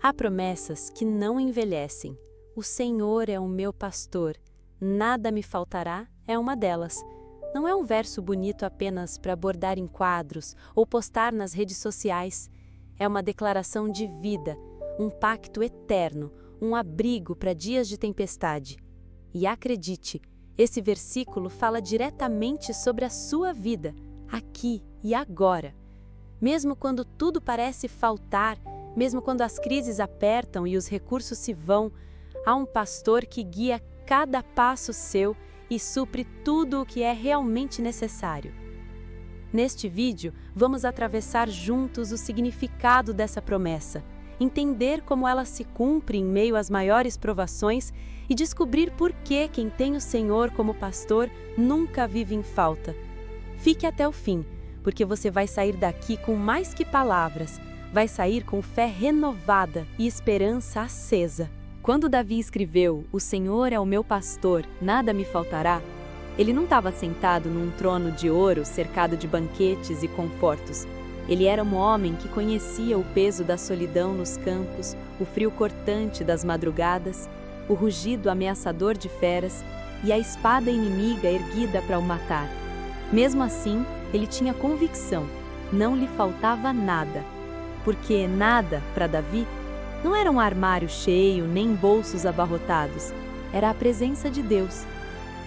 Há promessas que não envelhecem. O Senhor é o meu pastor, nada me faltará é uma delas. Não é um verso bonito apenas para bordar em quadros ou postar nas redes sociais. É uma declaração de vida, um pacto eterno, um abrigo para dias de tempestade. E acredite, esse versículo fala diretamente sobre a sua vida, aqui e agora. Mesmo quando tudo parece faltar, mesmo quando as crises apertam e os recursos se vão, há um pastor que guia cada passo seu e supre tudo o que é realmente necessário. Neste vídeo, vamos atravessar juntos o significado dessa promessa, entender como ela se cumpre em meio às maiores provações e descobrir por que quem tem o Senhor como pastor nunca vive em falta. Fique até o fim, porque você vai sair daqui com mais que palavras, vai sair com fé renovada e esperança acesa. Quando Davi escreveu, "O Senhor é o meu pastor, nada me faltará", ele não estava sentado num trono de ouro cercado de banquetes e confortos. Ele era um homem que conhecia o peso da solidão nos campos, o frio cortante das madrugadas, o rugido ameaçador de feras e a espada inimiga erguida para o matar. Mesmo assim, ele tinha convicção, não lhe faltava nada. Porque nada, para Davi, não era um armário cheio nem bolsos abarrotados, era a presença de Deus.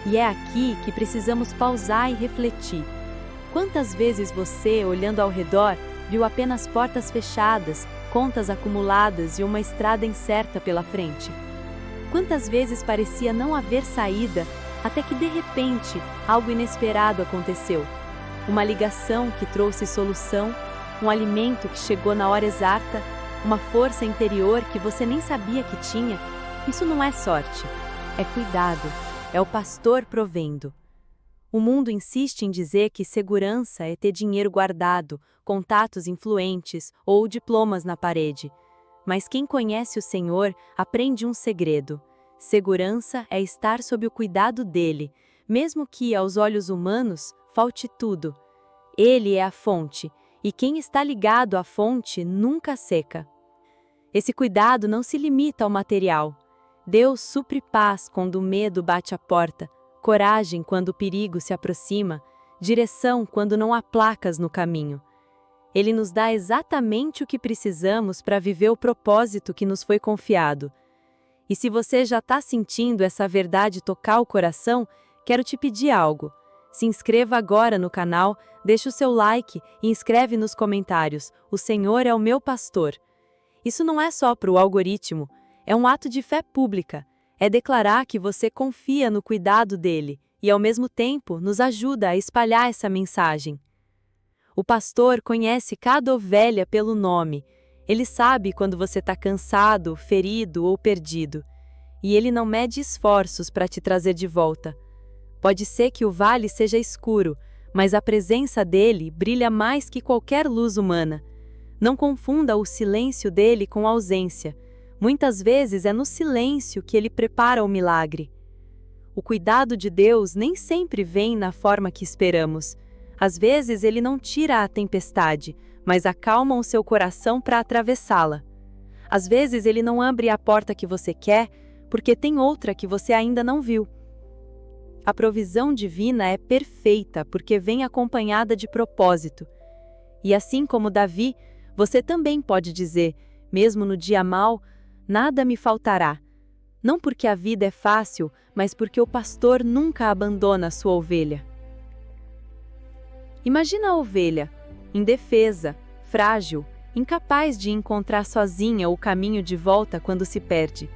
E é aqui que precisamos pausar e refletir. Quantas vezes você, olhando ao redor, viu apenas portas fechadas, contas acumuladas e uma estrada incerta pela frente? Quantas vezes parecia não haver saída, até que de repente algo inesperado aconteceu? Uma ligação que trouxe solução, um alimento que chegou na hora exata, uma força interior que você nem sabia que tinha. Isso não é sorte, é cuidado, é o pastor provendo. O mundo insiste em dizer que segurança é ter dinheiro guardado, contatos influentes ou diplomas na parede. Mas quem conhece o Senhor aprende um segredo. Segurança é estar sob o cuidado dele, mesmo que, aos olhos humanos, falte tudo. Ele é a fonte, e quem está ligado à fonte nunca seca. Esse cuidado não se limita ao material. Deus supre paz quando o medo bate à porta, coragem quando o perigo se aproxima, direção quando não há placas no caminho. Ele nos dá exatamente o que precisamos para viver o propósito que nos foi confiado. E se você já está sentindo essa verdade tocar o coração, quero te pedir algo. Se inscreva agora no canal, deixe o seu like e escreve nos comentários: "O Senhor é o meu pastor". Isso não é só para o algoritmo, é um ato de fé pública. É declarar que você confia no cuidado dele e, ao mesmo tempo, nos ajuda a espalhar essa mensagem. O pastor conhece cada ovelha pelo nome. Ele sabe quando você está cansado, ferido ou perdido. E ele não mede esforços para te trazer de volta. Pode ser que o vale seja escuro, mas a presença dele brilha mais que qualquer luz humana. Não confunda o silêncio dele com a ausência. Muitas vezes é no silêncio que ele prepara o milagre. O cuidado de Deus nem sempre vem na forma que esperamos. Às vezes ele não tira a tempestade, mas acalma o seu coração para atravessá-la. Às vezes ele não abre a porta que você quer, porque tem outra que você ainda não viu. A provisão divina é perfeita porque vem acompanhada de propósito. E assim como Davi, você também pode dizer, mesmo no dia mau, "Nada me faltará". Não porque a vida é fácil, mas porque o pastor nunca abandona a sua ovelha. Imagina a ovelha, indefesa, frágil, incapaz de encontrar sozinha o caminho de volta quando se perde.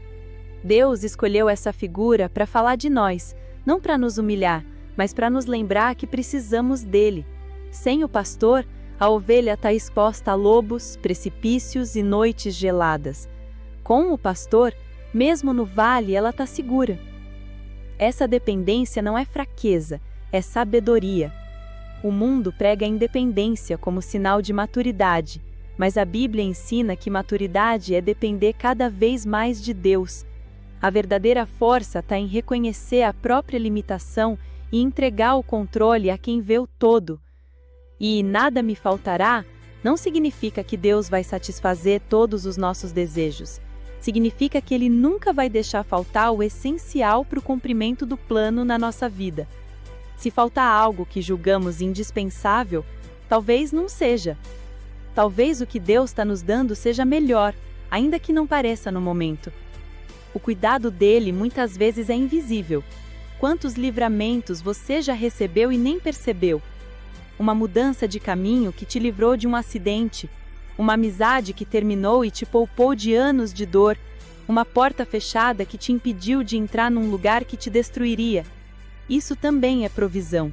Deus escolheu essa figura para falar de nós, não para nos humilhar, mas para nos lembrar que precisamos dele. Sem o pastor, a ovelha está exposta a lobos, precipícios e noites geladas. Com o pastor, mesmo no vale, ela está segura. Essa dependência não é fraqueza, é sabedoria. O mundo prega a independência como sinal de maturidade, mas a Bíblia ensina que maturidade é depender cada vez mais de Deus. A verdadeira força está em reconhecer a própria limitação e entregar o controle a quem vê o todo. E "nada me faltará" não significa que Deus vai satisfazer todos os nossos desejos. Significa que Ele nunca vai deixar faltar o essencial para o cumprimento do plano na nossa vida. Se faltar algo que julgamos indispensável, talvez não seja. Talvez o que Deus está nos dando seja melhor, ainda que não pareça no momento. O cuidado dele muitas vezes é invisível. Quantos livramentos você já recebeu e nem percebeu? Uma mudança de caminho que te livrou de um acidente, uma amizade que terminou e te poupou de anos de dor, uma porta fechada que te impediu de entrar num lugar que te destruiria. Isso também é provisão.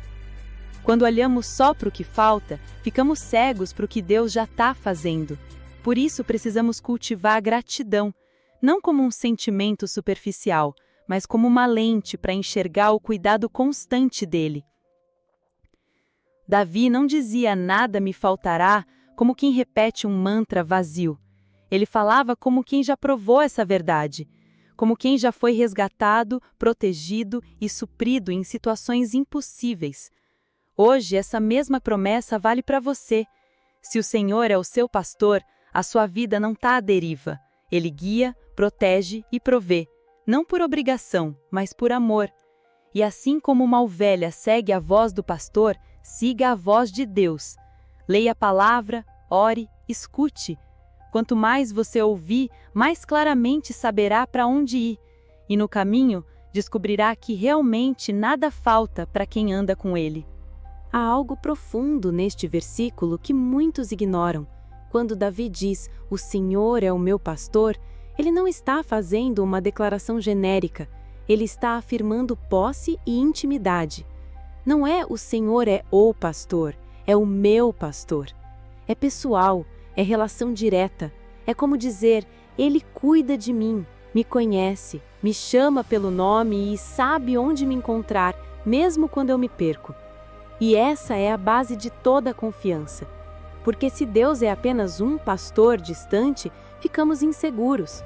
Quando olhamos só para o que falta, ficamos cegos para o que Deus já está fazendo. Por isso precisamos cultivar a gratidão, não como um sentimento superficial, mas como uma lente para enxergar o cuidado constante dele. Davi não dizia "nada me faltará" como quem repete um mantra vazio. Ele falava como quem já provou essa verdade, como quem já foi resgatado, protegido e suprido em situações impossíveis. Hoje, essa mesma promessa vale para você. Se o Senhor é o seu pastor, a sua vida não está à deriva. Ele guia, protege e provê, não por obrigação, mas por amor. E assim como uma ovelha segue a voz do pastor, siga a voz de Deus. Leia a palavra, ore, escute. Quanto mais você ouvir, mais claramente saberá para onde ir. E no caminho, descobrirá que realmente nada falta para quem anda com ele. Há algo profundo neste versículo que muitos ignoram. Quando Davi diz, "O Senhor é o meu pastor", ele não está fazendo uma declaração genérica. Ele está afirmando posse e intimidade. Não é "o Senhor é o pastor", é "o meu pastor". É pessoal, é relação direta. É como dizer, "Ele cuida de mim, me conhece, me chama pelo nome e sabe onde me encontrar, mesmo quando eu me perco". E essa é a base de toda a confiança. Porque se Deus é apenas um pastor distante, ficamos inseguros.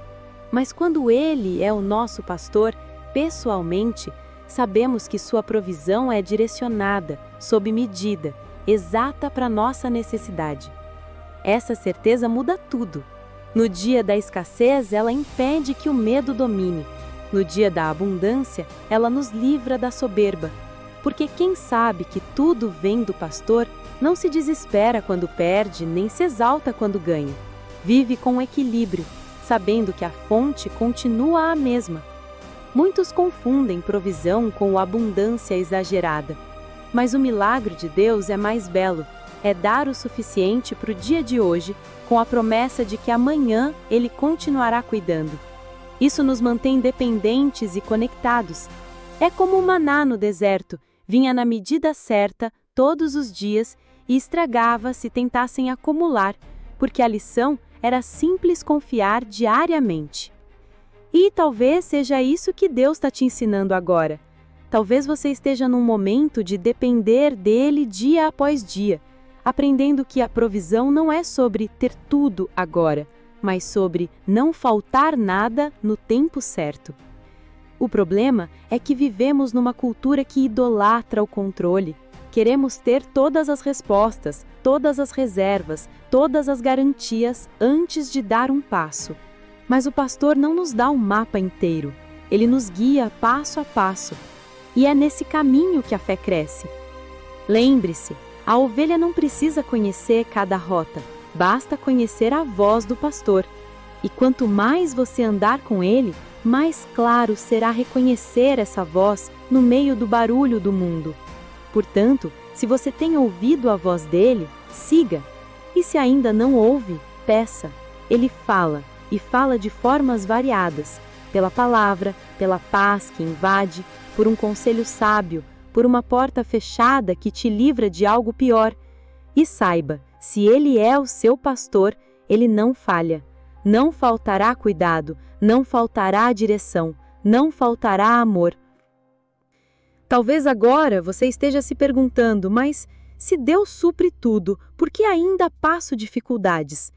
Mas quando Ele é o nosso pastor, pessoalmente, sabemos que sua provisão é direcionada, sob medida, exata para nossa necessidade. Essa certeza muda tudo. No dia da escassez, ela impede que o medo domine. No dia da abundância, ela nos livra da soberba. Porque quem sabe que tudo vem do pastor, não se desespera quando perde, nem se exalta quando ganha. Vive com equilíbrio, sabendo que a fonte continua a mesma. Muitos confundem provisão com abundância exagerada. Mas o milagre de Deus é mais belo. É dar o suficiente para o dia de hoje, com a promessa de que amanhã Ele continuará cuidando. Isso nos mantém dependentes e conectados. É como o maná no deserto, vinha na medida certa, todos os dias, e estragava se tentassem acumular, porque a lição era simples confiar diariamente. E talvez seja isso que Deus está te ensinando agora. Talvez você esteja num momento de depender dele dia após dia, aprendendo que a provisão não é sobre ter tudo agora, mas sobre não faltar nada no tempo certo. O problema é que vivemos numa cultura que idolatra o controle. Queremos ter todas as respostas, todas as reservas, todas as garantias antes de dar um passo. Mas o pastor não nos dá um mapa inteiro. Ele nos guia passo a passo. E é nesse caminho que a fé cresce. Lembre-se, a ovelha não precisa conhecer cada rota, basta conhecer a voz do pastor. E quanto mais você andar com ele, mais claro será reconhecer essa voz no meio do barulho do mundo. Portanto, se você tem ouvido a voz dele, siga. E se ainda não ouve, peça. Ele fala, e fala de formas variadas, pela palavra, pela paz que invade, por um conselho sábio, por uma porta fechada que te livra de algo pior. E saiba, se ele é o seu pastor, ele não falha. Não faltará cuidado, não faltará direção, não faltará amor. Talvez agora você esteja se perguntando, mas se Deus supre tudo, por que ainda passo dificuldades?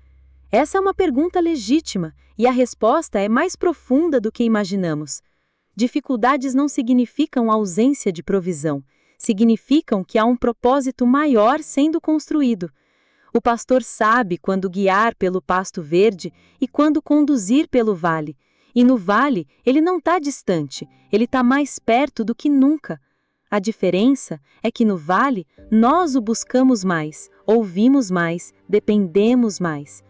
Essa é uma pergunta legítima e a resposta é mais profunda do que imaginamos. Dificuldades não significam ausência de provisão, significam que há um propósito maior sendo construído. O pastor sabe quando guiar pelo pasto verde e quando conduzir pelo vale. E no vale, ele não está distante, ele está mais perto do que nunca. A diferença é que no vale, nós o buscamos mais, ouvimos mais, dependemos mais.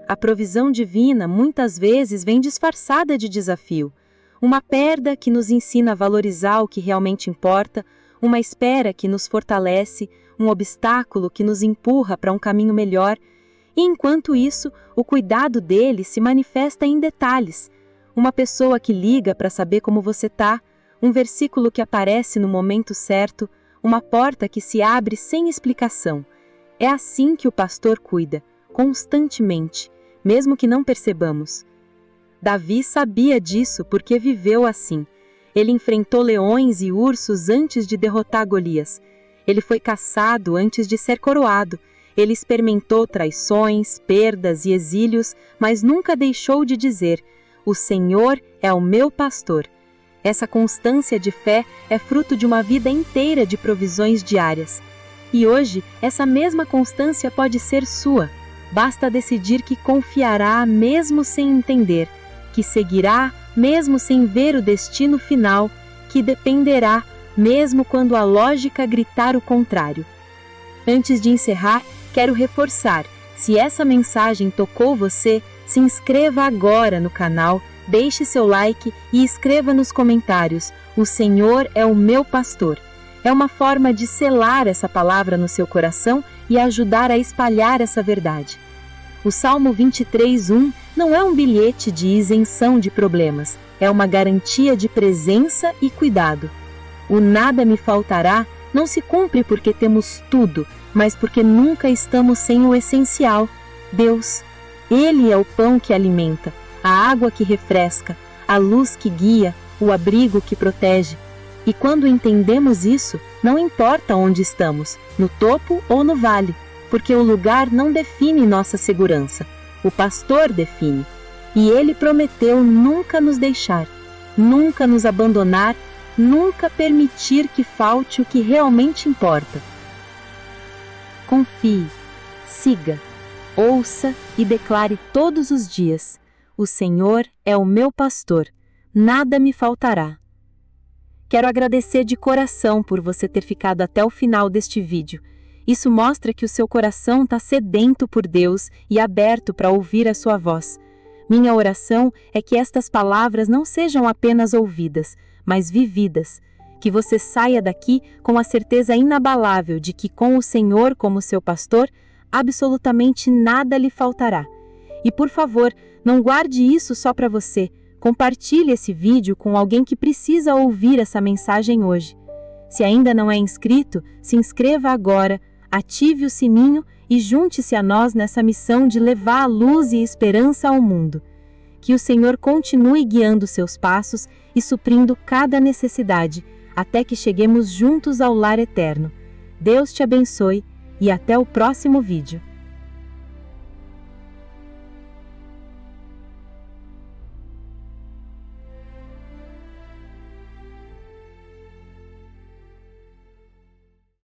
A provisão divina muitas vezes vem disfarçada de desafio. Uma perda que nos ensina a valorizar o que realmente importa, uma espera que nos fortalece, um obstáculo que nos empurra para um caminho melhor. E enquanto isso, o cuidado dele se manifesta em detalhes. Uma pessoa que liga para saber como você está, um versículo que aparece no momento certo, uma porta que se abre sem explicação. É assim que o pastor cuida, constantemente, mesmo que não percebamos. Davi sabia disso porque viveu assim. Ele enfrentou leões e ursos antes de derrotar Golias. Ele foi caçado antes de ser coroado. Ele experimentou traições, perdas e exílios, mas nunca deixou de dizer: "O Senhor é o meu pastor." Essa constância de fé é fruto de uma vida inteira de provisões diárias. E hoje, essa mesma constância pode ser sua. Basta decidir que confiará mesmo sem entender, que seguirá mesmo sem ver o destino final, que dependerá mesmo quando a lógica gritar o contrário. Antes de encerrar, quero reforçar: se essa mensagem tocou você, se inscreva agora no canal, deixe seu like e escreva nos comentários: "O Senhor é o meu pastor." É uma forma de selar essa palavra no seu coração e ajudar a espalhar essa verdade. O Salmo 23:1 não é um bilhete de isenção de problemas, é uma garantia de presença e cuidado. O nada me faltará não se cumpre porque temos tudo, mas porque nunca estamos sem o essencial: Deus. Ele é o pão que alimenta, a água que refresca, a luz que guia, o abrigo que protege. E quando entendemos isso, não importa onde estamos, no topo ou no vale, porque o lugar não define nossa segurança, o pastor define. E ele prometeu nunca nos deixar, nunca nos abandonar, nunca permitir que falte o que realmente importa. Confie, siga, ouça e declare todos os dias: "O Senhor é o meu pastor, nada me faltará." Quero agradecer de coração por você ter ficado até o final deste vídeo. Isso mostra que o seu coração está sedento por Deus e aberto para ouvir a sua voz. Minha oração é que estas palavras não sejam apenas ouvidas, mas vividas. Que você saia daqui com a certeza inabalável de que com o Senhor como seu pastor, absolutamente nada lhe faltará. E por favor, não guarde isso só para você. Compartilhe esse vídeo com alguém que precisa ouvir essa mensagem hoje. Se ainda não é inscrito, se inscreva agora, ative o sininho e junte-se a nós nessa missão de levar a luz e esperança ao mundo. Que o Senhor continue guiando seus passos e suprindo cada necessidade, até que cheguemos juntos ao lar eterno. Deus te abençoe e até o próximo vídeo.